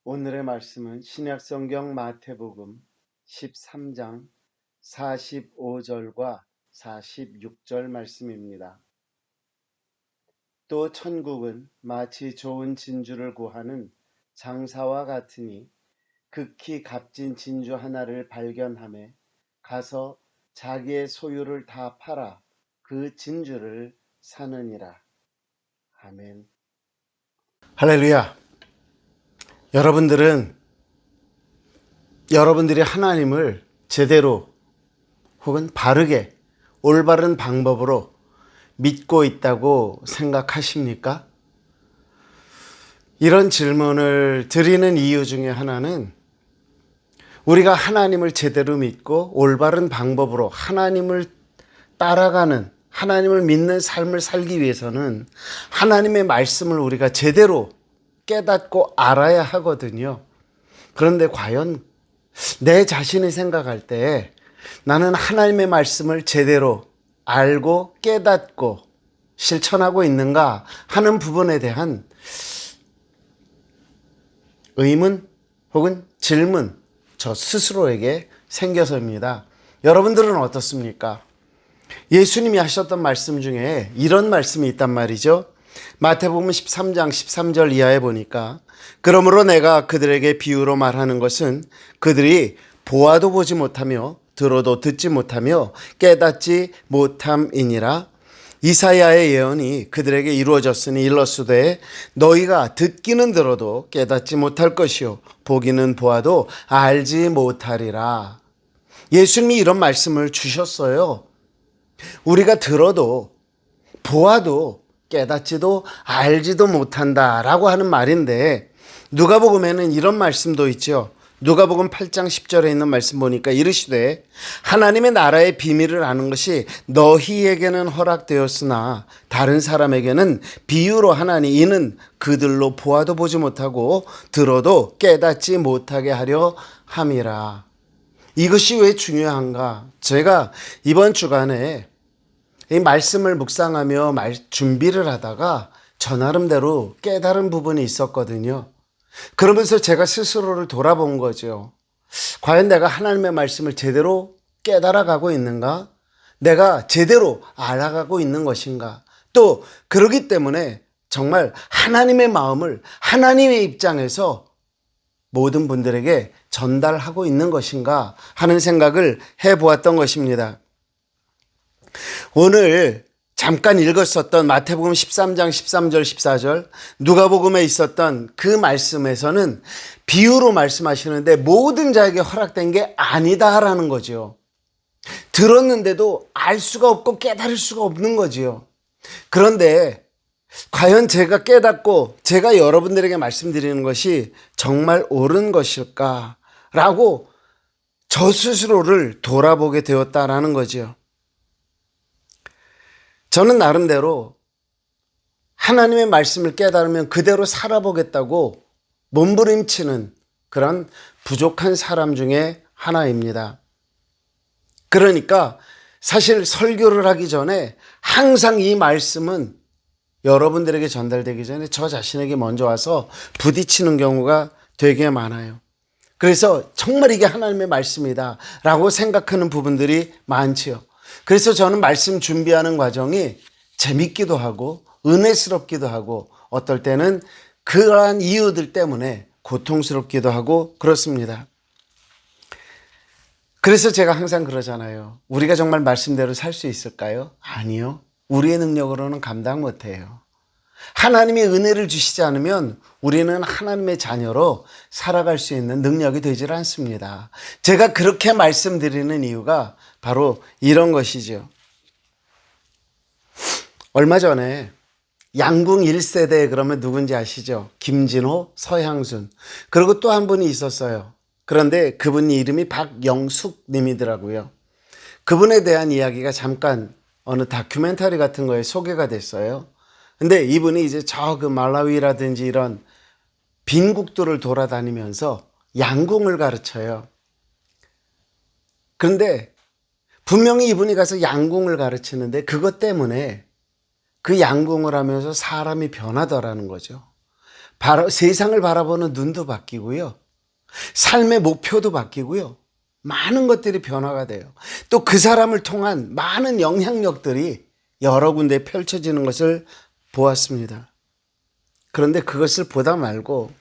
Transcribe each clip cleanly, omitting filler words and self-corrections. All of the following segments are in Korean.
오늘의 말씀은 신약성경 마태복음 13장 45절과 46절 말씀입니다. 또 천국은 마치 좋은 진주를 구하는 장사와 같으니 극히 값진 진주 하나를 발견하매 가서 자기의 소유를 다 팔아 그 진주를 사느니라. 아멘. 할렐루야. 여러분들이 하나님을 제대로 혹은 바르게 올바른 방법으로 믿고 있다고 생각하십니까? 이런 질문을 드리는 이유 중에 하나는 우리가 하나님을 제대로 믿고 올바른 방법으로 하나님을 따라가는, 하나님을 믿는 삶을 살기 위해서는 하나님의 말씀을 우리가 제대로 깨닫고 알아야 하거든요. 그런데 과연 내 자신이 생각할 때 나는 하나님의 말씀을 제대로 알고 깨닫고 실천하고 있는가 하는 부분에 대한 의문 혹은 질문, 저 스스로에게 생겨서입니다. 여러분들은 어떻습니까? 예수님이 하셨던 말씀 중에 이런 말씀이 있단 말이죠. 마태복음 13장 13절 이하에 보니까 그러므로 내가 그들에게 비유로 말하는 것은 그들이 보아도 보지 못하며 들어도 듣지 못하며 깨닫지 못함이니라. 이사야의 예언이 그들에게 이루어졌으니 일렀으되 너희가 듣기는 들어도 깨닫지 못할 것이요 보기는 보아도 알지 못하리라. 예수님이 이런 말씀을 주셨어요. 우리가 들어도 보아도 깨닫지도 알지도 못한다라고 하는 말인데 누가복음에는 이런 말씀도 있죠. 누가복음 8장 10절에 있는 말씀 보니까 이르시되 하나님의 나라의 비밀을 아는 것이 너희에게는 허락되었으나 다른 사람에게는 비유로 하나니 이는 그들로 보아도 보지 못하고 들어도 깨닫지 못하게 하려 함이라. 이것이 왜 중요한가? 제가 이번 주간에 이 말씀을 묵상하며 준비를 하다가 저 나름대로 깨달은 부분이 있었거든요. 그러면서 제가 스스로를 돌아본 거죠. 과연 내가 하나님의 말씀을 제대로 깨달아가고 있는가? 내가 제대로 알아가고 있는 것인가? 또 그러기 때문에 정말 하나님의 마음을 하나님의 입장에서 모든 분들에게 전달하고 있는 것인가 하는 생각을 해보았던 것입니다. 오늘 잠깐 읽었었던 마태복음 13장 13절 14절 누가복음에 있었던 그 말씀에서는 비유로 말씀하시는데 모든 자에게 허락된 게 아니다라는 거죠. 들었는데도 알 수가 없고 깨달을 수가 없는 거지요. 그런데 과연 제가 깨닫고 제가 여러분들에게 말씀드리는 것이 정말 옳은 것일까라고 저 스스로를 돌아보게 되었다라는 거죠. 저는 나름대로 하나님의 말씀을 깨달으면 그대로 살아보겠다고 몸부림치는 그런 부족한 사람 중에 하나입니다. 그러니까 사실 설교를 하기 전에 항상 이 말씀은 여러분들에게 전달되기 전에 저 자신에게 먼저 와서 부딪히는 경우가 되게 많아요. 그래서 정말 이게 하나님의 말씀이다 라고 생각하는 부분들이 많지요. 그래서 저는 말씀 준비하는 과정이 재밌기도 하고 은혜스럽기도 하고 어떨 때는 그러한 이유들 때문에 고통스럽기도 하고 그렇습니다. 그래서 제가 항상 그러잖아요. 우리가 정말 말씀대로 살 수 있을까요? 아니요. 우리의 능력으로는 감당 못해요. 하나님이 은혜를 주시지 않으면 우리는 하나님의 자녀로 살아갈 수 있는 능력이 되질 않습니다. 제가 그렇게 말씀드리는 이유가 바로 이런 것이죠. 얼마 전에 양궁 1세대 그러면 누군지 아시죠? 김진호, 서향순. 그리고 또 한 분이 있었어요. 그런데 그분 이름이 박영숙 님이더라고요. 그분에 대한 이야기가 잠깐 어느 다큐멘터리 같은 거에 소개가 됐어요. 근데 이분이 이제 저 그 말라위라든지 이런 빈국들을 돌아다니면서 양궁을 가르쳐요. 그런데 분명히 이분이 가서 양궁을 가르치는데 그것 때문에 그 양궁을 하면서 사람이 변하더라는 거죠. 세상을 바라보는 눈도 바뀌고요. 삶의 목표도 바뀌고요. 많은 것들이 변화가 돼요. 또 그 사람을 통한 많은 영향력들이 여러 군데 펼쳐지는 것을 보았습니다. 그런데 그것을 보다 말고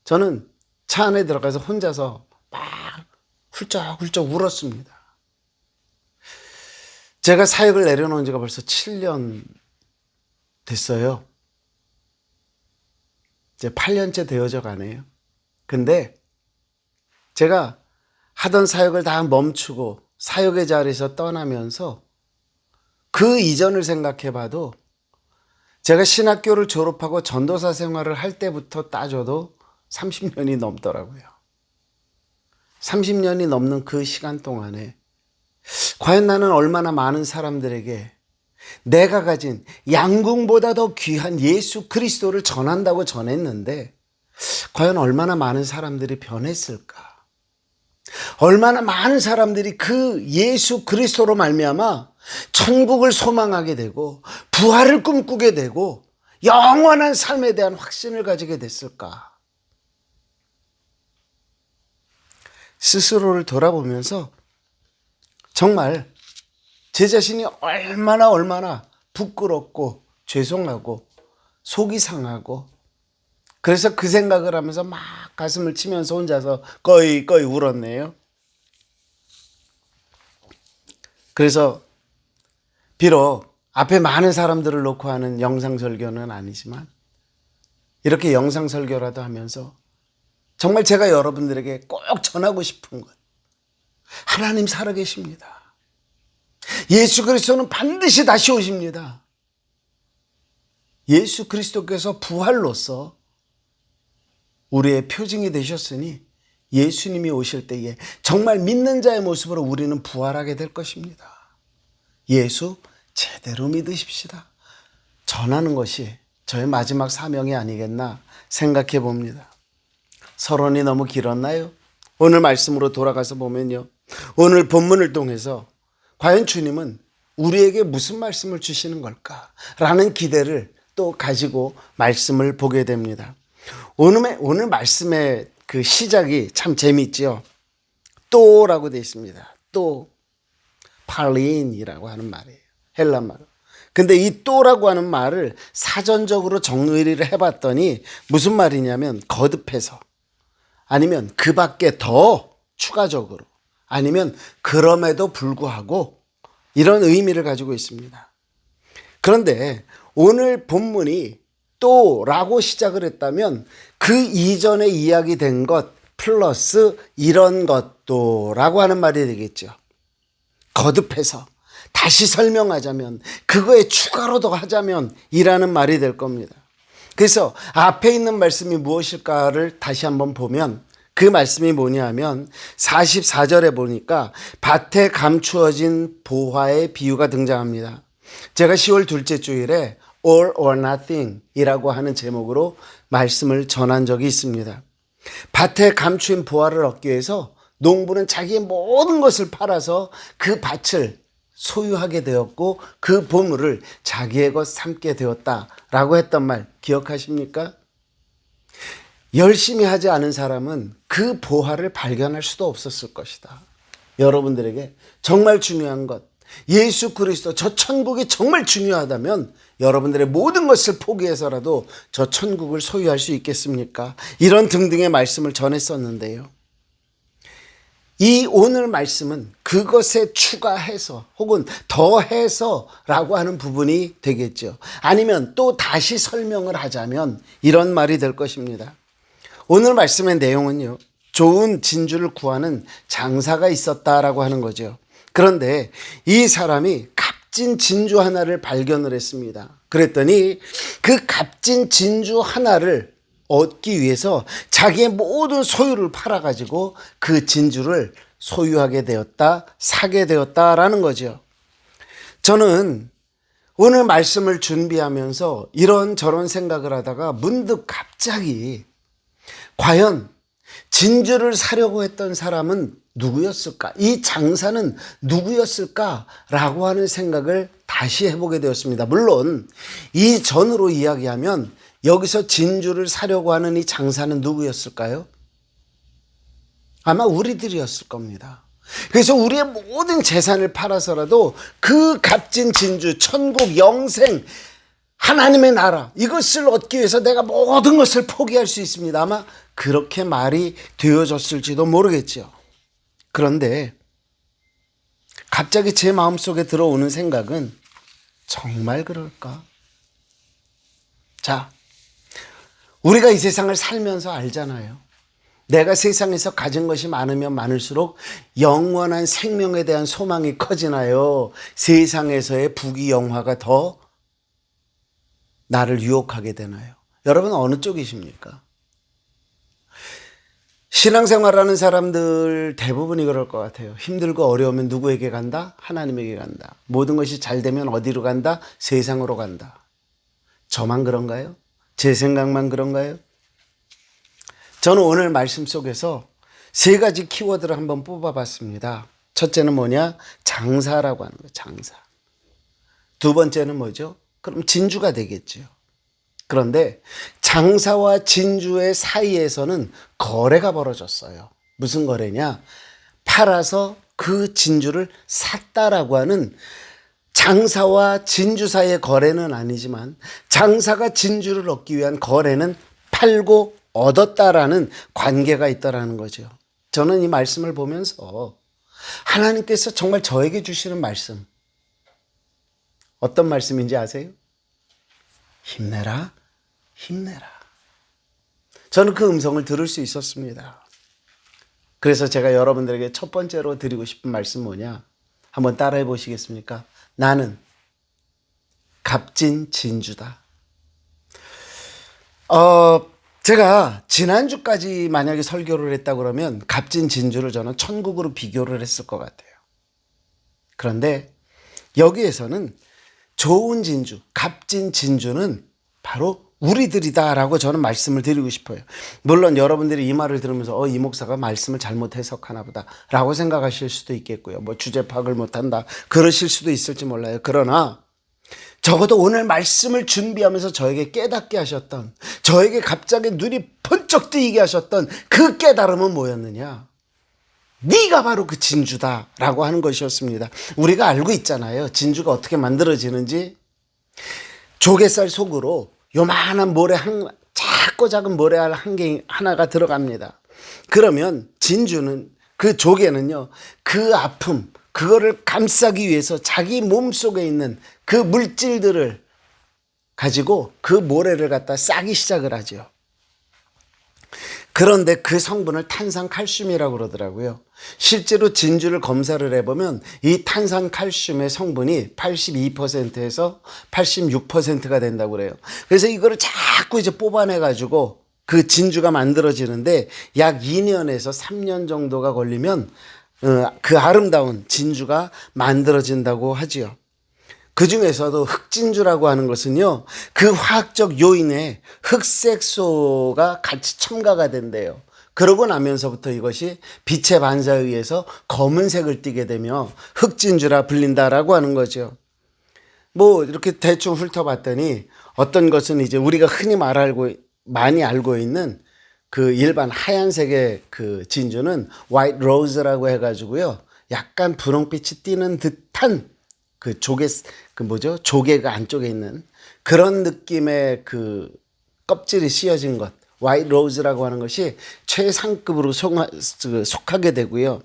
저는 차 안에 들어가서 혼자서 막 훌쩍훌쩍 울었습니다. 제가 사역을 내려놓은 지가 벌써 7년 됐어요. 이제 8년째 되어져 가네요. 근데 제가 하던 사역을 다 멈추고 사역의 자리에서 떠나면서 그 이전을 생각해 봐도 제가 신학교를 졸업하고 전도사 생활을 할 때부터 따져도 30년이 넘더라고요. 30년이 넘는 그 시간 동안에 과연 나는 얼마나 많은 사람들에게 내가 가진 양궁보다 더 귀한 예수 그리스도를 전한다고 전했는데 과연 얼마나 많은 사람들이 변했을까? 얼마나 많은 사람들이 그 예수 그리스도로 말미암아 천국을 소망하게 되고 부활을 꿈꾸게 되고 영원한 삶에 대한 확신을 가지게 됐을까? 스스로를 돌아보면서 정말 제 자신이 얼마나 부끄럽고 죄송하고 속이 상하고 그래서 그 생각을 하면서 막 가슴을 치면서 혼자서 꺼이 울었네요. 그래서 비록 앞에 많은 사람들을 놓고 하는 영상 설교는 아니지만 이렇게 영상 설교라도 하면서 정말 제가 여러분들에게 꼭 전하고 싶은 것, 하나님 살아계십니다. 예수 그리스도는 반드시 다시 오십니다. 예수 그리스도께서 부활로서 우리의 표징이 되셨으니 예수님이 오실 때에 정말 믿는 자의 모습으로 우리는 부활하게 될 것입니다. 예수 제대로 믿으십시다. 전하는 것이 저의 마지막 사명이 아니겠나 생각해 봅니다. 서론이 너무 길었나요? 오늘 말씀으로 돌아가서 보면요. 오늘 본문을 통해서 과연 주님은 우리에게 무슨 말씀을 주시는 걸까라는 기대를 또 가지고 말씀을 보게 됩니다. 오늘 말씀의 그 시작이 참 재미있죠. 또라고 되어 있습니다. 또 팔린이라고 하는 말이에요. 헬라말로. 근데 이 또라고 하는 말을 사전적으로 정의를 해봤더니 무슨 말이냐면 거듭해서 아니면 그 밖에 더 추가적으로 아니면 그럼에도 불구하고 이런 의미를 가지고 있습니다. 그런데 오늘 본문이 또라고 시작을 했다면 그 이전에 이야기된 것 플러스 이런 것도 라고 하는 말이 되겠죠. 거듭해서 다시 설명하자면 그거에 추가로 더 하자면 이라는 말이 될 겁니다. 그래서 앞에 있는 말씀이 무엇일까를 다시 한번 보면 그 말씀이 뭐냐면 44절에 보니까 밭에 감추어진 보화의 비유가 등장합니다. 제가 10월 둘째 주일에 All or Nothing 이라고 하는 제목으로 말씀을 전한 적이 있습니다. 밭에 감추인 보화를 얻기 위해서 농부는 자기의 모든 것을 팔아서 그 밭을 소유하게 되었고 그 보물을 자기의 것 삼게 되었다라고 했던 말 기억하십니까? 열심히 하지 않은 사람은 그 보화를 발견할 수도 없었을 것이다. 여러분들에게 정말 중요한 것, 예수 그리스도 저 천국이 정말 중요하다면 여러분들의 모든 것을 포기해서라도 저 천국을 소유할 수 있겠습니까? 이런 등등의 말씀을 전했었는데요. 이 오늘 말씀은 그것에 추가해서 혹은 더해서 라고 하는 부분이 되겠죠. 아니면 또 다시 설명을 하자면 이런 말이 될 것입니다. 오늘 말씀의 내용은요. 좋은 진주를 구하는 장사가 있었다라고 하는 거죠. 그런데 이 사람이 값진 진주 하나를 발견을 했습니다. 그랬더니 그 값진 진주 하나를 얻기 위해서 자기의 모든 소유를 팔아가지고 그 진주를 소유하게 되었다, 사게 되었다라는 거죠. 저는 오늘 말씀을 준비하면서 이런저런 생각을 하다가 문득 갑자기 과연 진주를 사려고 했던 사람은 누구였을까? 이 장사는 누구였을까라고 하는 생각을 다시 해보게 되었습니다. 물론 이전으로 이야기하면 여기서 진주를 사려고 하는 이 장사는 누구였을까요? 아마 우리들이었을 겁니다. 그래서 우리의 모든 재산을 팔아서라도 그 값진 진주, 천국, 영생, 하나님의 나라, 이것을 얻기 위해서 내가 모든 것을 포기할 수 있습니다. 아마 그렇게 말이 되어졌을지도 모르겠죠. 그런데 갑자기 제 마음속에 들어오는 생각은 정말 그럴까? 자, 우리가 이 세상을 살면서 알잖아요. 내가 세상에서 가진 것이 많으면 많을수록 영원한 생명에 대한 소망이 커지나요? 세상에서의 부귀영화가 더 나를 유혹하게 되나요? 여러분 어느 쪽이십니까? 신앙생활하는 사람들 대부분이 그럴 것 같아요. 힘들고 어려우면 누구에게 간다? 하나님에게 간다. 모든 것이 잘 되면 어디로 간다? 세상으로 간다. 저만 그런가요? 제 생각만 그런가요? 저는 오늘 말씀 속에서 세 가지 키워드를 한번 뽑아봤습니다. 첫째는 뭐냐? 장사라고 하는 거예요. 장사. 두 번째는 뭐죠? 그럼 진주가 되겠죠. 그런데 장사와 진주의 사이에서는 거래가 벌어졌어요. 무슨 거래냐? 팔아서 그 진주를 샀다라고 하는, 장사와 진주 사이의 거래는 아니지만 장사가 진주를 얻기 위한 거래는 팔고 얻었다라는 관계가 있다라는 거죠. 저는 이 말씀을 보면서 하나님께서 정말 저에게 주시는 말씀, 어떤 말씀인지 아세요? 힘내라, 힘내라. 저는 그 음성을 들을 수 있었습니다. 그래서 제가 여러분들에게 첫 번째로 드리고 싶은 말씀 뭐냐? 한번 따라해 보시겠습니까? 나는 값진 진주다. 제가 지난주까지 만약에 설교를 했다 그러면 값진 진주를 저는 천국으로 비교를 했을 것 같아요. 그런데 여기에서는 좋은 진주, 값진 진주는 바로 우리들이다라고 저는 말씀을 드리고 싶어요. 물론 여러분들이 이 말을 들으면서 이 목사가 말씀을 잘못 해석하나 보다 라고 생각하실 수도 있겠고요. 뭐 주제 파악을 못한다 그러실 수도 있을지 몰라요. 그러나 적어도 오늘 말씀을 준비하면서 저에게 깨닫게 하셨던, 저에게 갑자기 눈이 번쩍 뜨이게 하셨던 그 깨달음은 뭐였느냐? 네가 바로 그 진주다라고 하는 것이었습니다. 우리가 알고 있잖아요. 진주가 어떻게 만들어지는지. 조개살 속으로 요만한 모래 작고 작은 모래알 한 개 하나가 들어갑니다. 그러면 진주는, 그 조개는요, 그 아픔, 그거를 감싸기 위해서 자기 몸속에 있는 그 물질들을 가지고 그 모래를 갖다 싸기 시작을 하죠. 그런데 그 성분을 탄산칼슘이라고 그러더라고요. 실제로 진주를 검사를 해보면 이 탄산칼슘의 성분이 82%에서 86%가 된다고 그래요. 그래서 이거를 자꾸 이제 뽑아내가지고 그 진주가 만들어지는데 약 2년에서 3년 정도가 걸리면 그 아름다운 진주가 만들어진다고 하지요. 그 중에서도 흑진주라고 하는 것은요, 그 화학적 요인에 흑색소가 같이 첨가가 된대요. 그러고 나면서부터 이것이 빛의 반사에 의해서 검은색을 띠게 되며 흑진주라 불린다라고 하는 거죠. 뭐 이렇게 대충 훑어봤더니 어떤 것은 이제 우리가 흔히 많이 알고 있는 그 일반 하얀색의 그 진주는 화이트 로즈라고 해가지고요, 약간 분홍빛이 띠는 듯한 그 조개가 안쪽에 있는 그런 느낌의 그 껍질이 씌어진 것, 화이트 로즈라고 하는 것이 최상급으로 속하게 되고요.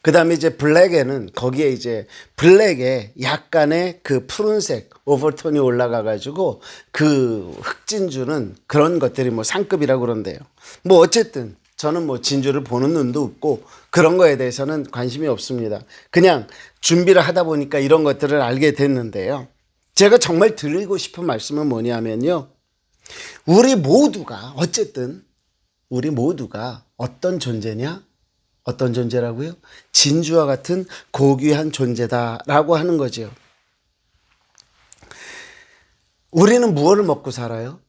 그 다음에 이제 블랙에는, 거기에 이제 블랙에 약간의 그 푸른색 오버톤이 올라가가지고 그 흑진주는 그런 것들이 뭐 상급이라고 그런대요. 뭐 어쨌든 저는 뭐 진주를 보는 눈도 없고 그런 거에 대해서는 관심이 없습니다. 그냥 준비를 하다 보니까 이런 것들을 알게 됐는데요. 제가 정말 드리고 싶은 말씀은 뭐냐면요. 우리 모두가 어떤 존재냐? 어떤 존재라고요? 진주와 같은 고귀한 존재다라고 하는 거죠. 우리는 무엇을 먹고 살아요?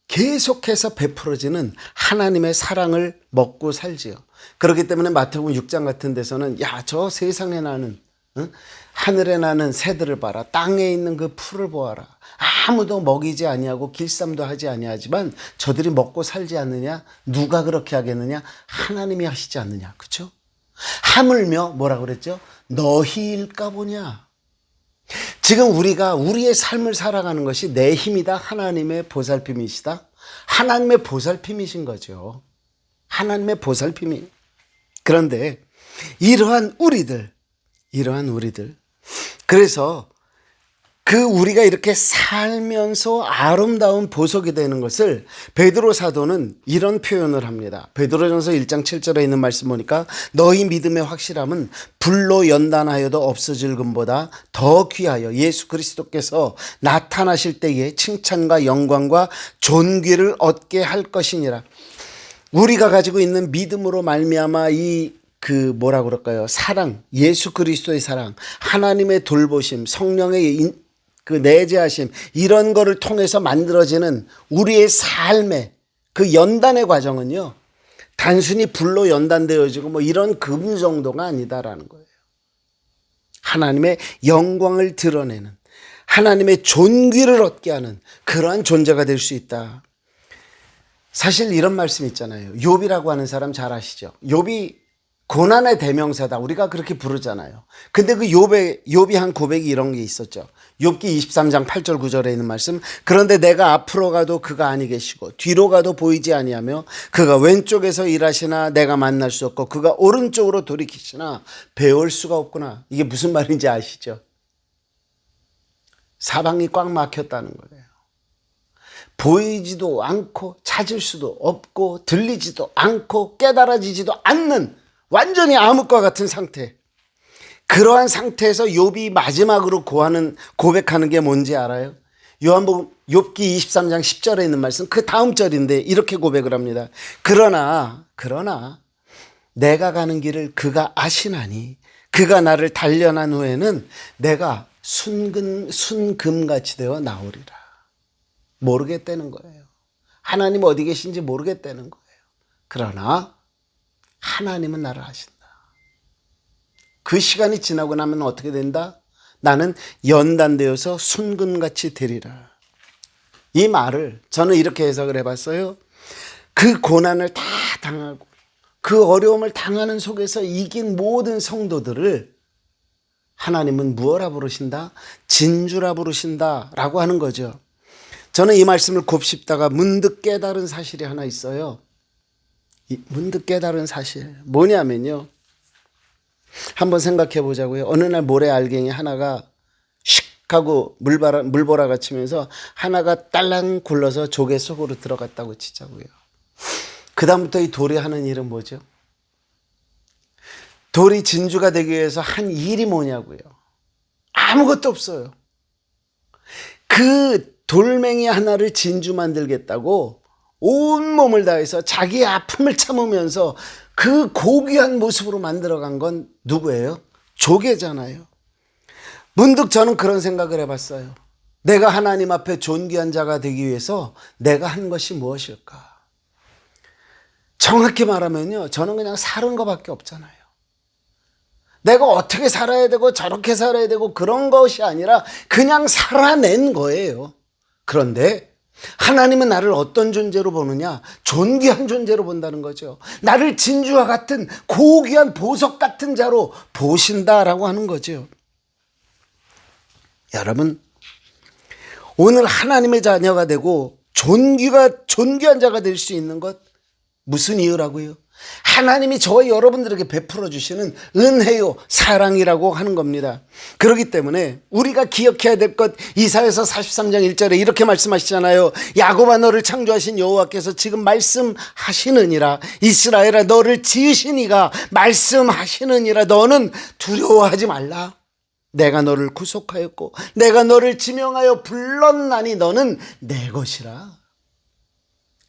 계속해서 베풀어지는 하나님의 사랑을 먹고 살지요. 그렇기 때문에 마태복음 6장 같은 데서는 저 세상에 나는 응? 하늘에 나는 새들을 봐라. 땅에 있는 그 풀을 보아라. 아무도 먹이지 아니하고 길쌈도 하지 아니하지만 저들이 먹고 살지 않느냐? 누가 그렇게 하겠느냐? 하나님이 하시지 않느냐? 그렇죠? 하물며 뭐라 그랬죠? 너희일까 보냐? 지금 우리가 우리의 삶을 살아가는 것이 내 힘이다. 하나님의 보살핌이시다. 하나님의 보살핌이신 거죠. 하나님의 보살핌이. 그런데 이러한 우리들 그래서 그 우리가 이렇게 살면서 아름다운 보석이 되는 것을 베드로 사도는 이런 표현을 합니다. 베드로전서 1장 7절에 있는 말씀 보니까 너희 믿음의 확실함은 불로 연단하여도 없어질 금보다 더 귀하여 예수 그리스도께서 나타나실 때에 칭찬과 영광과 존귀를 얻게 할 것이니라. 우리가 가지고 있는 믿음으로 말미암아 뭐라 그럴까요? 사랑, 예수 그리스도의 사랑, 하나님의 돌보심, 성령의 그 내재하심, 이런 거를 통해서 만들어지는 우리의 삶의 그 연단의 과정은요, 단순히 불로 연단되어지고 뭐 이런 금 정도가 아니다라는 거예요. 하나님의 영광을 드러내는, 하나님의 존귀를 얻게 하는 그러한 존재가 될 수 있다. 사실 이런 말씀 있잖아요. 욥이라고 하는 사람 잘 아시죠? 욥이 고난의 대명사다. 우리가 그렇게 부르잖아요. 근데 그 욥이 한 고백이 이런 게 있었죠. 욥기 23장 8절 9절에 있는 말씀. 그런데 내가 앞으로 가도 그가 아니 계시고 뒤로 가도 보이지 아니하며 그가 왼쪽에서 일하시나 내가 만날 수 없고 그가 오른쪽으로 돌이키시나 배울 수가 없구나. 이게 무슨 말인지 아시죠? 사방이 꽉 막혔다는 거예요. 보이지도 않고 찾을 수도 없고 들리지도 않고 깨달아지지도 않는 완전히 암흑과 같은 상태. 그러한 상태에서 욥이 마지막으로 고백하는 게 뭔지 알아요? 요한복음 욥기 23장 10절에 있는 말씀, 그 다음 절인데 이렇게 고백을 합니다. 그러나 내가 가는 길을 그가 아시나니 그가 나를 단련한 후에는 내가 순금같이 되어 나오리라. 모르겠다는 거예요. 하나님 어디 계신지 모르겠다는 거예요. 그러나 하나님은 나를 아신다. 그 시간이 지나고 나면 어떻게 된다? 나는 연단되어서 순금같이 되리라. 이 말을 저는 이렇게 해석을 해봤어요. 그 고난을 다 당하고 그 어려움을 당하는 속에서 이긴 모든 성도들을 하나님은 무엇라 부르신다? 진주라 부르신다라고 하는 거죠. 저는 이 말씀을 곱씹다가 문득 깨달은 사실이 하나 있어요. 문득 깨달은 사실 뭐냐면요, 한번 생각해 보자고요. 어느 날 모래 알갱이 하나가 슉 하고 물보라가 치면서 하나가 딸랑 굴러서 조개 속으로 들어갔다고 치자고요. 그 다음부터 이 돌이 하는 일은 뭐죠? 돌이 진주가 되기 위해서 한 일이 뭐냐고요. 아무것도 없어요. 그 돌멩이 하나를 진주 만들겠다고 온몸을 다해서 자기의 아픔을 참으면서 그 고귀한 모습으로 만들어간 건 누구예요? 조개잖아요. 문득 저는 그런 생각을 해봤어요. 내가 하나님 앞에 존귀한 자가 되기 위해서 내가 한 것이 무엇일까? 정확히 말하면요, 저는 그냥 사는 것밖에 없잖아요. 내가 어떻게 살아야 되고 저렇게 살아야 되고 그런 것이 아니라 그냥 살아낸 거예요. 그런데 하나님은 나를 어떤 존재로 보느냐? 존귀한 존재로 본다는 거죠. 나를 진주와 같은 고귀한 보석 같은 자로 보신다라고 하는 거죠. 여러분, 오늘 하나님의 자녀가 되고 존귀한 자가 될 수 있는 것 무슨 이유라고요? 하나님이 저와 여러분들에게 베풀어 주시는 은혜요, 사랑이라고 하는 겁니다. 그렇기 때문에 우리가 기억해야 될 것, 이사야서 43장 1절에 이렇게 말씀하시잖아요. 야곱아, 너를 창조하신 여호와께서 지금 말씀하시느니라. 이스라엘아, 너를 지으신 이가 말씀하시느니라. 너는 두려워하지 말라. 내가 너를 구속하였고 내가 너를 지명하여 불렀나니 너는 내 것이라.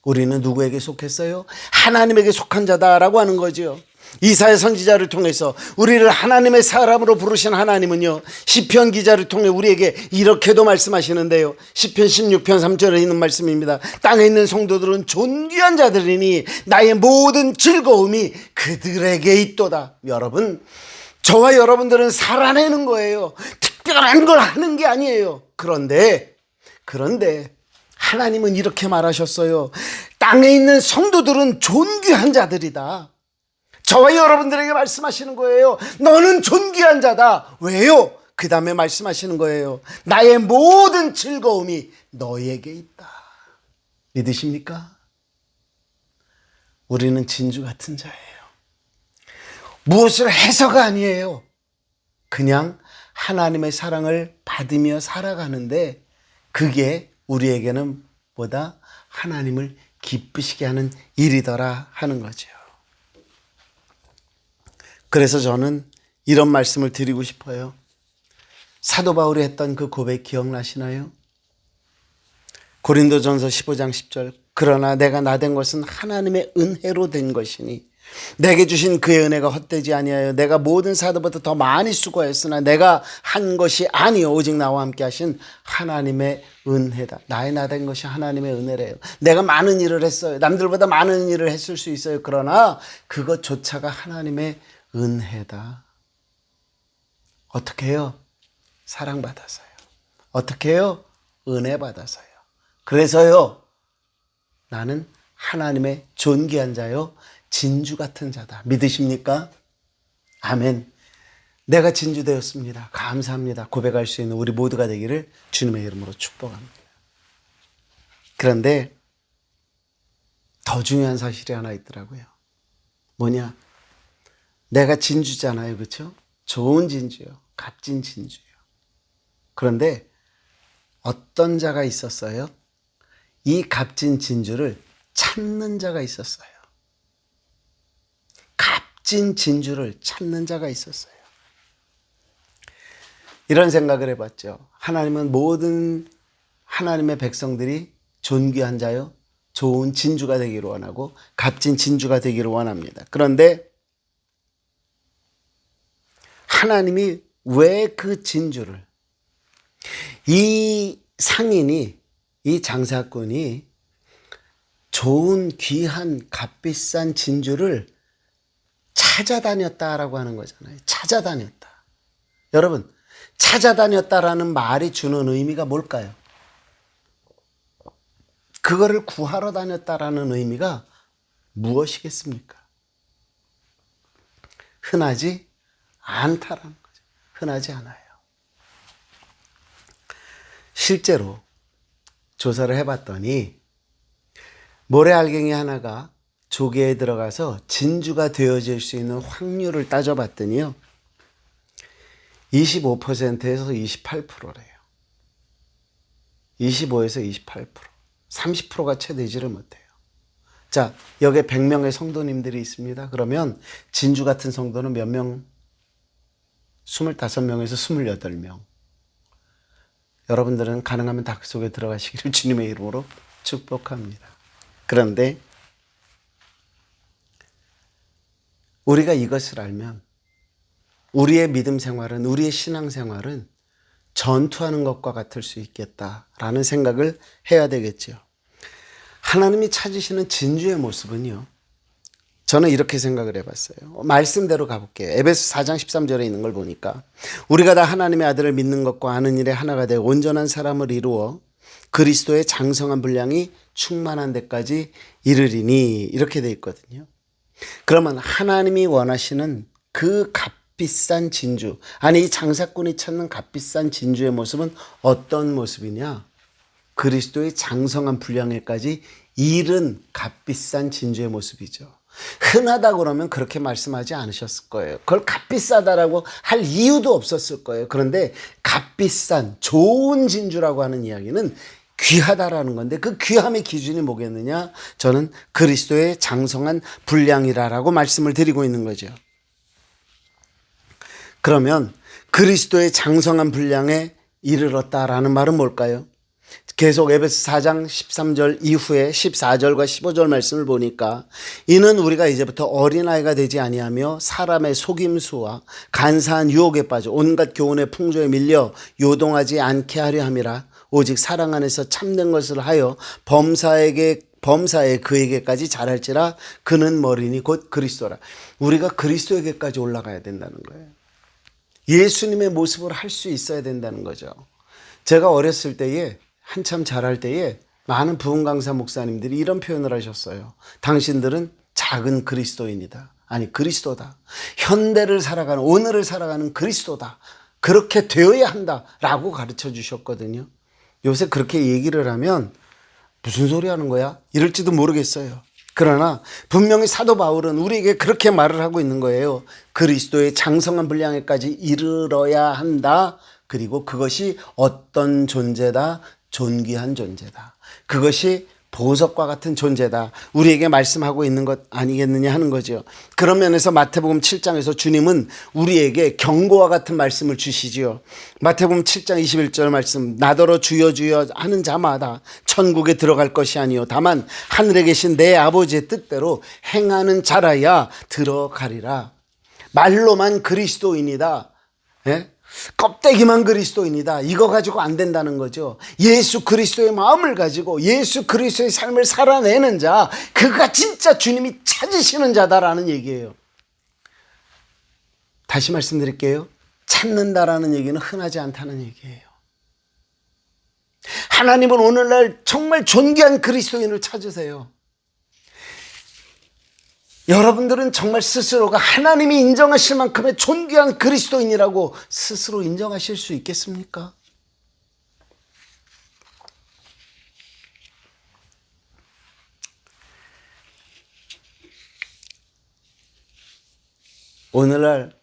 우리는 누구에게 속했어요? 하나님에게 속한 자다라고 하는 거죠. 이사야 선지자를 통해서 우리를 하나님의 사람으로 부르신 하나님은요, 시편 기자를 통해 우리에게 이렇게도 말씀하시는데요. 시편 16편 3절에 있는 말씀입니다. 땅에 있는 성도들은 존귀한 자들이니 나의 모든 즐거움이 그들에게 있도다. 여러분, 저와 여러분들은 살아내는 거예요. 특별한 걸 하는 게 아니에요. 그런데 하나님은 이렇게 말하셨어요. 땅에 있는 성도들은 존귀한 자들이다. 저와 여러분들에게 말씀하시는 거예요. 너는 존귀한 자다. 왜요? 그 다음에 말씀하시는 거예요. 나의 모든 즐거움이 너에게 있다. 믿으십니까? 우리는 진주 같은 자예요. 무엇을 해서가 아니에요. 그냥 하나님의 사랑을 받으며 살아가는데 그게 우리에게는 보다 하나님을 기쁘시게 하는 일이더라 하는 거죠. 그래서 저는 이런 말씀을 드리고 싶어요. 사도 바울이 했던 그 고백 기억나시나요? 고린도전서 15장 10절. 그러나 내가 나된 것은 하나님의 은혜로 된 것이니 내게 주신 그의 은혜가 헛되지 아니하여 내가 모든 사도보다 더 많이 수고하였으나 내가 한 것이 아니요 오직 나와 함께 하신 하나님의 은혜다. 나의 나된 것이 하나님의 은혜래요. 내가 많은 일을 했어요. 남들보다 많은 일을 했을 수 있어요. 그러나 그것조차가 하나님의 은혜다. 어떻게 해요? 사랑받아서요. 어떻게 해요? 은혜 받아서요. 그래서요, 나는 하나님의 존귀한 자요, 진주 같은 자다. 믿으십니까? 아멘. 내가 진주 되었습니다. 감사합니다. 고백할 수 있는 우리 모두가 되기를 주님의 이름으로 축복합니다. 그런데 더 중요한 사실이 하나 있더라고요. 뭐냐? 내가 진주잖아요. 그렇죠? 좋은 진주요. 값진 진주요. 그런데 어떤 자가 있었어요? 이 값진 진주를 찾는 자가 있었어요. 값진 진주를 찾는 자가 있었어요. 이런 생각을 해봤죠. 하나님은 모든 하나님의 백성들이 존귀한 자요, 좋은 진주가 되기를 원하고 값진 진주가 되기를 원합니다. 그런데 하나님이 왜 그 진주를, 이 상인이, 이 장사꾼이 좋은 귀한 값비싼 진주를 찾아다녔다라고 하는 거잖아요. 찾아다녔다. 여러분, 찾아다녔다라는 말이 주는 의미가 뭘까요? 그거를 구하러 다녔다라는 의미가 무엇이겠습니까? 흔하지 않다라는 거죠. 흔하지 않아요. 실제로 조사를 해봤더니 모래알갱이 하나가 조개에 들어가서 진주가 되어질 수 있는 확률을 따져봤더니요, 25%에서 28%래요. 25에서 28%. 30%가 채 되지를 못해요. 자, 여기에 100명의 성도님들이 있습니다. 그러면 진주 같은 성도는 몇 명? 25명에서 28명. 여러분들은 가능하면 다 그 속에 들어가시기를 주님의 이름으로 축복합니다. 그런데 우리가 이것을 알면 우리의 믿음 생활은, 우리의 신앙 생활은 전투하는 것과 같을 수 있겠다라는 생각을 해야 되겠죠. 하나님이 찾으시는 진주의 모습은요, 저는 이렇게 생각을 해봤어요. 말씀대로 가볼게요. 에베소 4장 13절에 있는 걸 보니까 우리가 다 하나님의 아들을 믿는 것과 아는 일에 하나가 되어 온전한 사람을 이루어 그리스도의 장성한 분량이 충만한 데까지 이르리니, 이렇게 돼 있거든요. 그러면 하나님이 원하시는 그 값비싼 진주, 아니 이 장사꾼이 찾는 값비싼 진주의 모습은 어떤 모습이냐? 그리스도의 장성한 분량에까지 이른 값비싼 진주의 모습이죠. 흔하다고 그러면 그렇게 말씀하지 않으셨을 거예요. 그걸 값비싸다라고 할 이유도 없었을 거예요. 그런데 값비싼 좋은 진주라고 하는 이야기는 귀하다라는 건데, 그 귀함의 기준이 뭐겠느냐? 저는 그리스도의 장성한 분량이라고 말씀을 드리고 있는 거죠. 그러면 그리스도의 장성한 분량에 이르렀다라는 말은 뭘까요? 계속 에베소 4장 13절 이후에 14절과 15절 말씀을 보니까 이는 우리가 이제부터 어린아이가 되지 아니하며 사람의 속임수와 간사한 유혹에 빠져 온갖 교훈의 풍조에 밀려 요동하지 않게 하려 함이라. 오직 사랑 안에서 참된 것을 하여 범사에 그에게까지 자랄지라. 그는 머리니 곧 그리스도라. 우리가 그리스도에게까지 올라가야 된다는 거예요. 예수님의 모습으로 할 수 있어야 된다는 거죠. 제가 어렸을 때에 한참 자랄 때에 많은 부흥 강사 목사님들이 이런 표현을 하셨어요. 당신들은 작은 그리스도인이다. 아니 그리스도다. 현대를 살아가는 오늘을 살아가는 그리스도다. 그렇게 되어야 한다라고 가르쳐 주셨거든요. 요새 그렇게 얘기를 하면 무슨 소리 하는 거야? 이럴지도 모르겠어요. 그러나 분명히 사도 바울은 우리에게 그렇게 말을 하고 있는 거예요. 그리스도의 장성한 분량에까지 이르러야 한다. 그리고 그것이 어떤 존재다? 존귀한 존재다. 그것이 보석과 같은 존재다. 우리에게 말씀하고 있는 것 아니겠느냐 하는 거죠. 그런 면에서 마태복음 7장에서 주님은 우리에게 경고와 같은 말씀을 주시지요. 마태복음 7장 21절 말씀, 나더러 주여 주여 하는 자마다 천국에 들어갈 것이 아니요 다만 하늘에 계신 내 아버지의 뜻대로 행하는 자라야 들어가리라. 말로만 그리스도인이다. 예? 껍데기만 그리스도인이다. 이거 가지고 안 된다는 거죠. 예수 그리스도의 마음을 가지고 예수 그리스도의 삶을 살아내는 자, 그가 진짜 주님이 찾으시는 자다라는 얘기예요. 다시 말씀드릴게요. 찾는다라는 얘기는 흔하지 않다는 얘기예요. 하나님은 오늘날 정말 존귀한 그리스도인을 찾으세요. 여러분들은 정말 스스로가 하나님이 인정하실 만큼의 존귀한 그리스도인이라고 스스로 인정하실 수 있겠습니까? 오늘날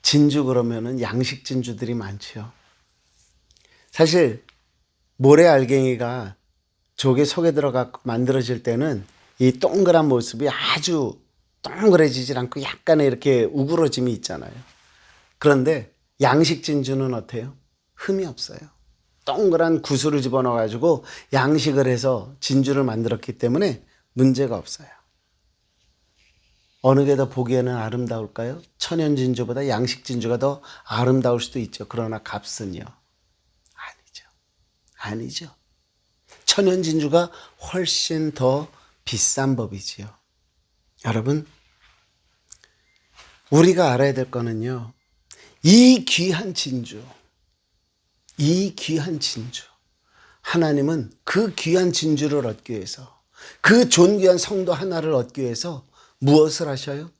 진주 그러면은 양식 진주들이 많지요. 사실 모래 알갱이가 조개 속에 들어가 만들어질 때는 이 동그란 모습이 아주 동그래지질 않고 약간의 이렇게 우그러짐이 있잖아요. 그런데 양식 진주는 어때요? 흠이 없어요. 동그란 구슬을 집어넣어 가지고 양식을 해서 진주를 만들었기 때문에 문제가 없어요. 어느 게 더 보기에는 아름다울까요? 천연 진주보다 양식 진주가 더 아름다울 수도 있죠. 그러나 값은요? 아니죠. 천연 진주가 훨씬 더 비싼 법이지요. 여러분, 우리가 알아야 될 거는요, 이 귀한 진주, 하나님은 그 귀한 진주를 얻기 위해서, 그 존귀한 성도 하나를 얻기 위해서 무엇을 하셔요?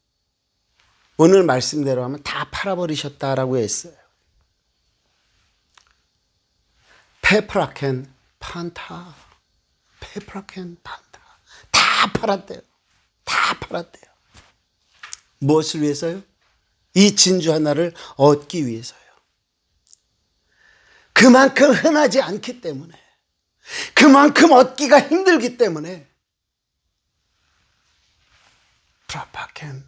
오늘 말씀대로 하면 다 팔아버리셨다라고 했어요. 페프라켄 판타. 다 팔았대요. 무엇을 위해서요? 이 진주 하나를 얻기 위해서요. 그만큼 흔하지 않기 때문에, 그만큼 얻기가 힘들기 때문에 프라파켄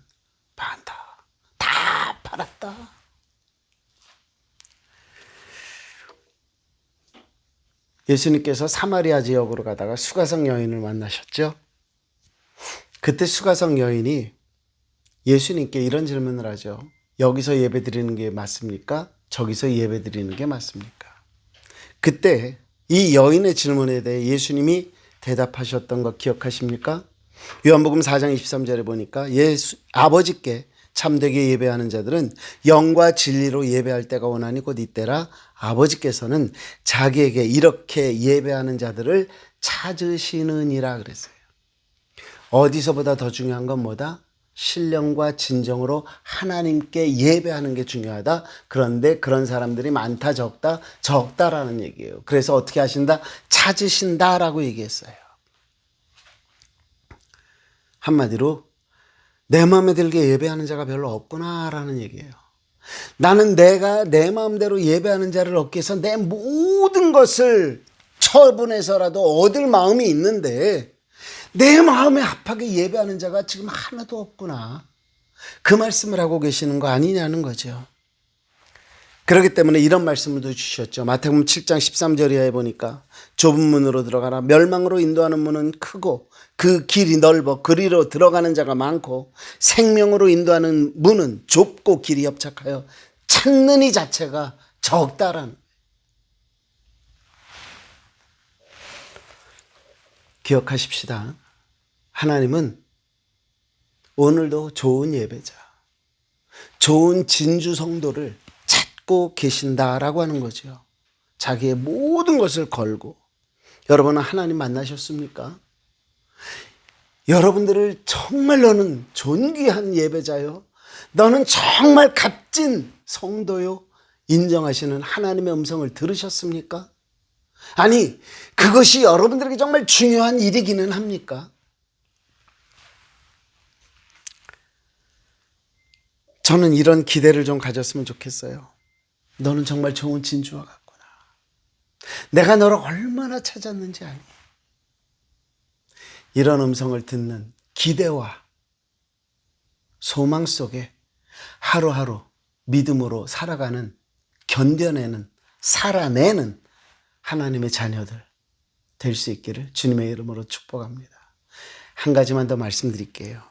판타 다 팔았다. 예수님께서 사마리아 지역으로 가다가 수가성 여인을 만나셨죠. 그때 수가성 여인이 예수님께 이런 질문을 하죠. 여기서 예배 드리는 게 맞습니까? 저기서 예배 드리는 게 맞습니까? 그때 이 여인의 질문에 대해 예수님이 대답하셨던 거 기억하십니까? 요한복음 4장 23절에 보니까 아버지께 참되게 예배하는 자들은 영과 진리로 예배할 때가 오나니 곧 이때라. 아버지께서는 자기에게 이렇게 예배하는 자들을 찾으시느니라 그랬어요. 어디서보다 더 중요한 건 뭐다? 신령과 진정으로 하나님께 예배하는 게 중요하다. 그런데 그런 사람들이 많다 적다? 적다라는 얘기예요. 그래서 어떻게 하신다? 찾으신다라고 얘기했어요. 한마디로 내 마음에 들게 예배하는 자가 별로 없구나라는 얘기예요. 나는 내가 내 마음대로 예배하는 자를 얻기 위해서 내 모든 것을 처분해서라도 얻을 마음이 있는데 내 마음에 합하게 예배하는 자가 지금 하나도 없구나. 그 말씀을 하고 계시는 거 아니냐는 거죠. 그렇기 때문에 이런 말씀을 주셨죠. 마태복음 7장 13절 이하에 보니까 좁은 문으로 들어가라. 멸망으로 인도하는 문은 크고 그 길이 넓어 그리로 들어가는 자가 많고 생명으로 인도하는 문은 좁고 길이 협착하여 찾는 이 자체가 적다라는. 기억하십시다. 하나님은 오늘도 좋은 예배자, 좋은 진주 성도를 찾고 계신다라고 하는 거죠. 자기의 모든 것을 걸고. 여러분은 하나님 만나셨습니까? 여러분들을 정말 너는 존귀한 예배자요, 너는 정말 값진 성도요 인정하시는 하나님의 음성을 들으셨습니까? 아니, 그것이 여러분들에게 정말 중요한 일이기는 합니까? 저는 이런 기대를 좀 가졌으면 좋겠어요. 너는 정말 좋은 진주와 같구나. 내가 너를 얼마나 찾았는지 아니. 이런 음성을 듣는 기대와 소망 속에 하루하루 믿음으로 살아가는, 견뎌내는, 살아내는 하나님의 자녀들 될 수 있기를 주님의 이름으로 축복합니다. 한 가지만 더 말씀드릴게요.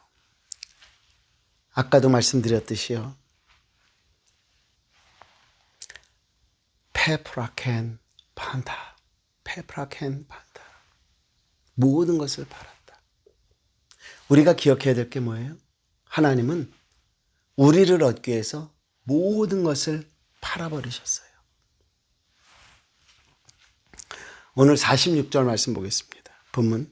아까도 말씀드렸듯이요, 페프라켄 판다, 페프라켄 판다, 모든 것을 팔았다. 우리가 기억해야 될 게 뭐예요? 하나님은 우리를 얻기 위해서 모든 것을 팔아버리셨어요. 오늘 46절 말씀 보겠습니다. 본문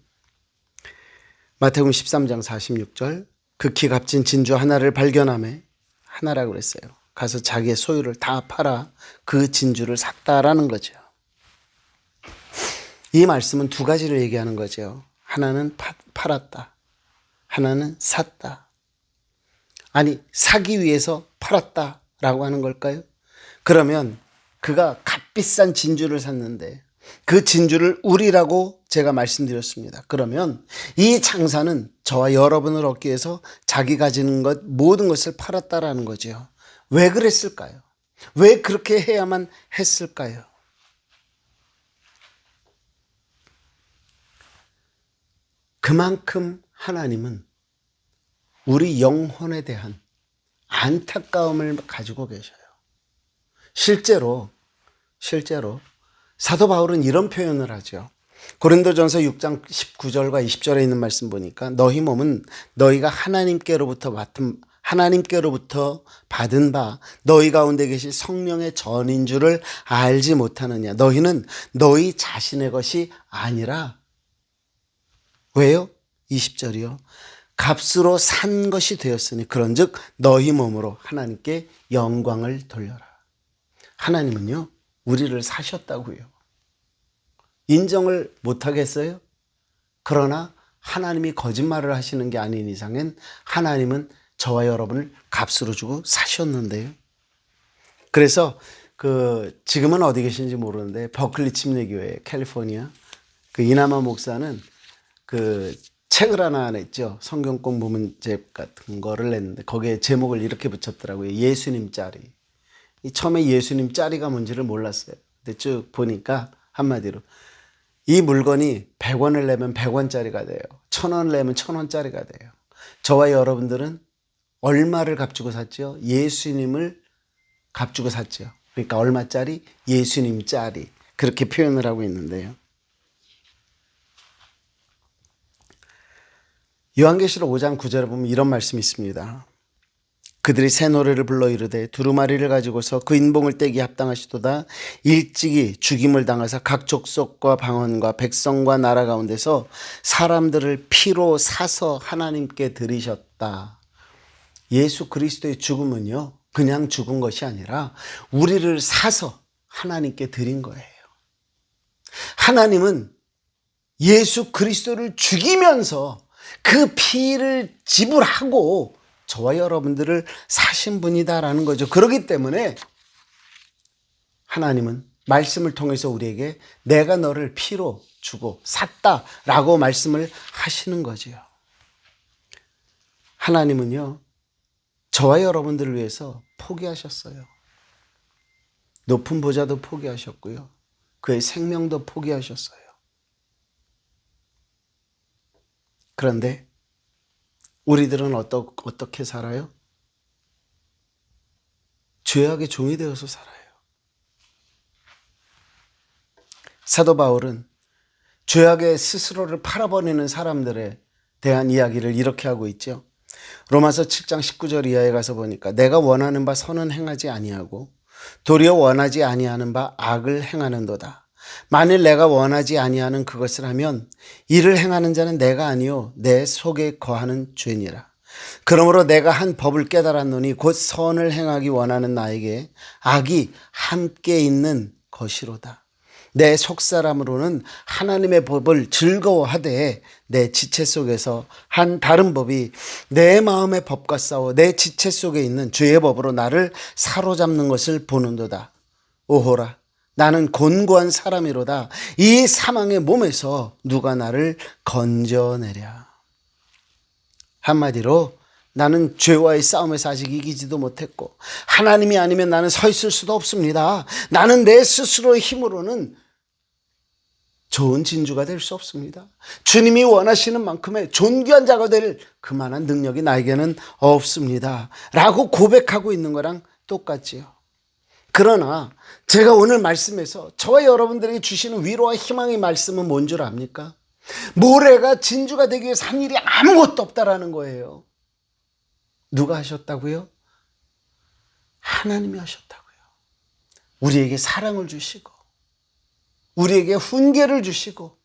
마태복음 13장 46절, 극히 값진 진주 하나를 발견하매, 하나라고 그랬어요. 가서 자기의 소유를 다 팔아 그 진주를 샀다라는 거죠. 이 말씀은 두 가지를 얘기하는 거죠. 하나는 팔았다, 하나는 샀다. 아니, 사기 위해서 팔았다라고 하는 걸까요? 그러면 그가 값비싼 진주를 샀는데 그 진주를 우리라고 제가 말씀드렸습니다. 그러면 이 장사는 저와 여러분을 얻기 위해서 자기 가지는 것 모든 것을 팔았다라는 거죠. 왜 그랬을까요? 왜 그렇게 해야만 했을까요? 그만큼 하나님은 우리 영혼에 대한 안타까움을 가지고 계셔요. 실제로 사도 바울은 이런 표현을 하죠. 고린도전서 6장 19절과 20절에 있는 말씀 보니까, 너희 몸은 너희가 하나님께로부터 받은 바 너희 가운데 계실 성령의 전인 줄을 알지 못하느냐. 너희는 너희 자신의 것이 아니라, 왜요? 20절이요. 값으로 산 것이 되었으니 그런즉 너희 몸으로 하나님께 영광을 돌려라. 하나님은요, 우리를 사셨다고요. 인정을 못하겠어요? 그러나 하나님이 거짓말을 하시는 게 아닌 이상엔 하나님은 저와 여러분을 값으로 주고 사셨는데요. 그래서 지금은 어디 계신지 모르는데 버클리 침례교회 캘리포니아 이나마 목사는 책을 하나 냈죠. 성경 공부 문제 같은 거를 냈는데 거기에 제목을 이렇게 붙였더라고요. 예수님 짜리. 처음에 예수님 짜리가 뭔지를 몰랐어요. 근데 쭉 보니까 한마디로 이 물건이 100원을 내면 100원짜리가 돼요. 1000원을 내면 1000원짜리가 돼요. 저와 여러분들은 얼마를 값주고 샀죠? 예수님을 값주고 샀죠. 그러니까 얼마짜리? 예수님 짜리. 그렇게 표현을 하고 있는데요. 요한계시록 5장 9절에 보면 이런 말씀이 있습니다. 그들이 새 노래를 불러 이르되 두루마리를 가지고서 그 인봉을 떼기 합당하시도다. 일찍이 죽임을 당하사 각 족속과 방언과 백성과 나라 가운데서 사람들을 피로 사서 하나님께 드리셨다. 예수 그리스도의 죽음은요, 그냥 죽은 것이 아니라 우리를 사서 하나님께 드린 거예요. 하나님은 예수 그리스도를 죽이면서 그 피를 지불하고 저와 여러분들을 사신 분이다라는 거죠. 그렇기 때문에 하나님은 말씀을 통해서 우리에게 내가 너를 피로 주고 샀다라고 말씀을 하시는 거죠. 하나님은요, 저와 여러분들을 위해서 포기하셨어요. 높은 보좌도 포기하셨고요. 그의 생명도 포기하셨어요. 그런데 우리들은 어떻게 살아요? 죄악의 종이 되어서 살아요. 사도 바울은 죄악의 스스로를 팔아버리는 사람들에 대한 이야기를 이렇게 하고 있죠. 로마서 7장 19절 이하에 가서 보니까 내가 원하는 바 선은 행하지 아니하고 도리어 원하지 아니하는 바 악을 행하는도다. 만일 내가 원하지 아니하는 그것을 하면 이를 행하는 자는 내가 아니요 내 속에 거하는 죄니라. 그러므로 내가 한 법을 깨달았노니 곧 선을 행하기 원하는 나에게 악이 함께 있는 것이로다. 내 속사람으로는 하나님의 법을 즐거워하되 내 지체 속에서 한 다른 법이 내 마음의 법과 싸워 내 지체 속에 있는 죄의 법으로 나를 사로잡는 것을 보는도다. 오호라, 나는 곤고한 사람이로다. 이 사망의 몸에서 누가 나를 건져내랴. 한마디로 나는 죄와의 싸움에서 아직 이기지도 못했고 하나님이 아니면 나는 서 있을 수도 없습니다. 나는 내 스스로의 힘으로는 좋은 진주가 될 수 없습니다. 주님이 원하시는 만큼의 존귀한 자가 될 그만한 능력이 나에게는 없습니다. 라고 고백하고 있는 거랑 똑같지요. 그러나 제가 오늘 말씀에서 저와 여러분들에게 주시는 위로와 희망의 말씀은 뭔 줄 압니까? 모래가 진주가 되기 위해서 한 일이 아무것도 없다라는 거예요. 누가 하셨다고요? 하나님이 하셨다고요. 우리에게 사랑을 주시고 우리에게 훈계를 주시고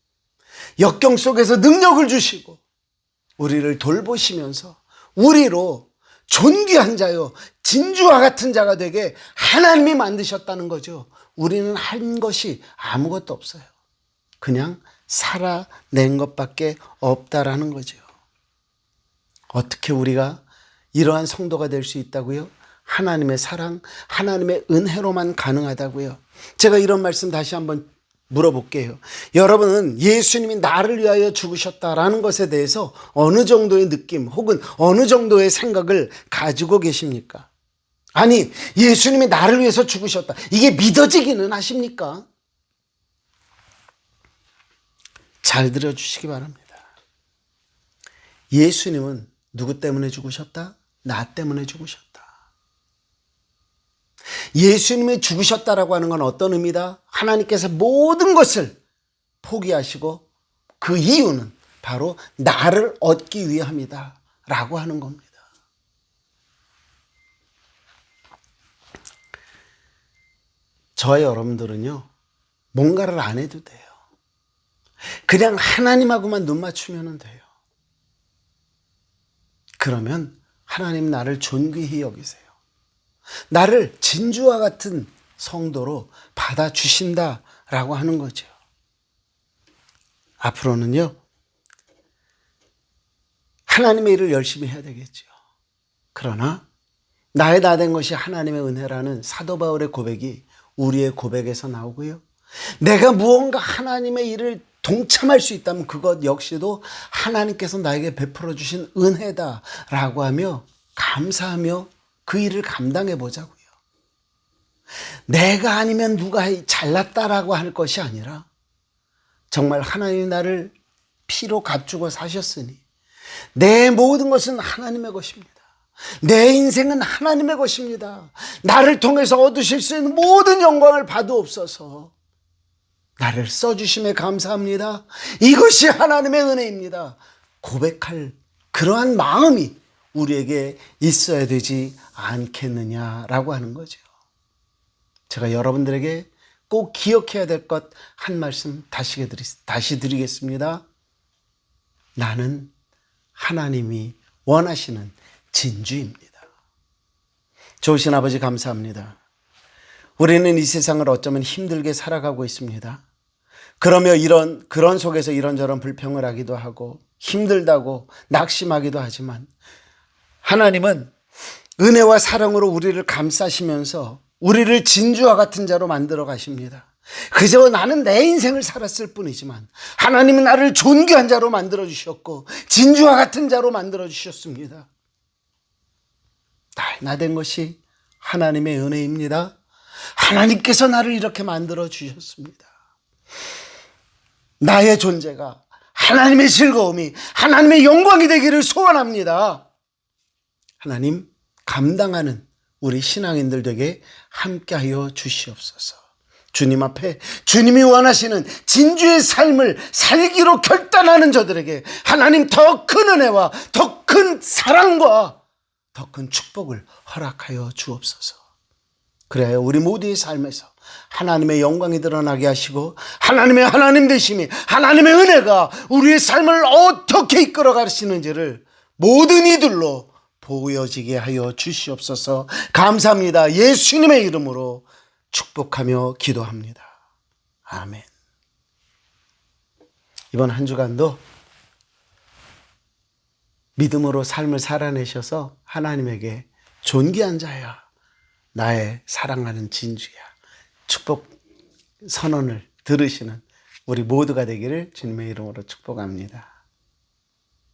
역경 속에서 능력을 주시고 우리를 돌보시면서 우리로 존귀한 자요 진주와 같은 자가 되게 하나님이 만드셨다는 거죠. 우리는 한 것이 아무것도 없어요. 그냥 살아낸 것밖에 없다라는 거죠. 어떻게 우리가 이러한 성도가 될 수 있다고요? 하나님의 사랑, 하나님의 은혜로만 가능하다고요. 제가 이런 말씀 다시 한번 물어볼게요. 여러분은 예수님이 나를 위하여 죽으셨다라는 것에 대해서 어느 정도의 느낌 혹은 어느 정도의 생각을 가지고 계십니까? 아니, 예수님이 나를 위해서 죽으셨다. 이게 믿어지기는 하십니까? 잘 들어주시기 바랍니다. 예수님은 누구 때문에 죽으셨다? 나 때문에 죽으셨다. 예수님이 죽으셨다라고 하는 건 어떤 의미다? 하나님께서 모든 것을 포기하시고 그 이유는 바로 나를 얻기 위함이다 라고 하는 겁니다. 저와 여러분들은요, 뭔가를 안 해도 돼요. 그냥 하나님하고만 눈 맞추면 돼요. 그러면 하나님 나를 존귀히 여기세요. 나를 진주와 같은 성도로 받아주신다라고 하는 거죠. 앞으로는요, 하나님의 일을 열심히 해야 되겠죠. 그러나 나의 다 된 것이 하나님의 은혜라는 사도 바울의 고백이 우리의 고백에서 나오고요. 내가 무언가 하나님의 일을 동참할 수 있다면 그것 역시도 하나님께서 나에게 베풀어 주신 은혜다라고 하며 감사하며 그 일을 감당해 보자고요. 내가 아니면 누가 잘났다라고 할 것이 아니라 정말 하나님이 나를 피로 값주고 사셨으니 내 모든 것은 하나님의 것입니다. 내 인생은 하나님의 것입니다. 나를 통해서 얻으실 수 있는 모든 영광을 받으옵소서. 나를 써주심에 감사합니다. 이것이 하나님의 은혜입니다. 고백할 그러한 마음이 우리에게 있어야 되지 않겠느냐라고 하는 거죠. 제가 여러분들에게 꼭 기억해야 될 것 한 말씀 다시 드리겠습니다. 나는 하나님이 원하시는 진주입니다. 좋으신 아버지 감사합니다. 우리는 이 세상을 어쩌면 힘들게 살아가고 있습니다. 그러며 그런 속에서 이런저런 불평을 하기도 하고 힘들다고 낙심하기도 하지만 하나님은 은혜와 사랑으로 우리를 감싸시면서 우리를 진주와 같은 자로 만들어 가십니다. 그저 나는 내 인생을 살았을 뿐이지만 하나님은 나를 존귀한 자로 만들어 주셨고 진주와 같은 자로 만들어 주셨습니다. 나 된 것이 하나님의 은혜입니다. 하나님께서 나를 이렇게 만들어 주셨습니다. 나의 존재가 하나님의 즐거움이 하나님의 영광이 되기를 소원합니다. 하나님, 감당하는 우리 신앙인들 되게 함께하여 주시옵소서. 주님 앞에 주님이 원하시는 진주의 삶을 살기로 결단하는 저들에게 하나님 더 큰 은혜와 더 큰 사랑과 더 큰 축복을 허락하여 주옵소서. 그래야 우리 모두의 삶에서 하나님의 영광이 드러나게 하시고 하나님의 하나님 되심이, 하나님의 은혜가 우리의 삶을 어떻게 이끌어 가시는지를 모든 이들로 보여지게 하여 주시옵소서. 감사합니다. 예수님의 이름으로 축복하며 기도합니다. 아멘. 이번 한 주간도 믿음으로 삶을 살아내셔서 하나님에게 존귀한 자야, 나의 사랑하는 진주야, 축복 선언을 들으시는 우리 모두가 되기를 주님의 이름으로 축복합니다.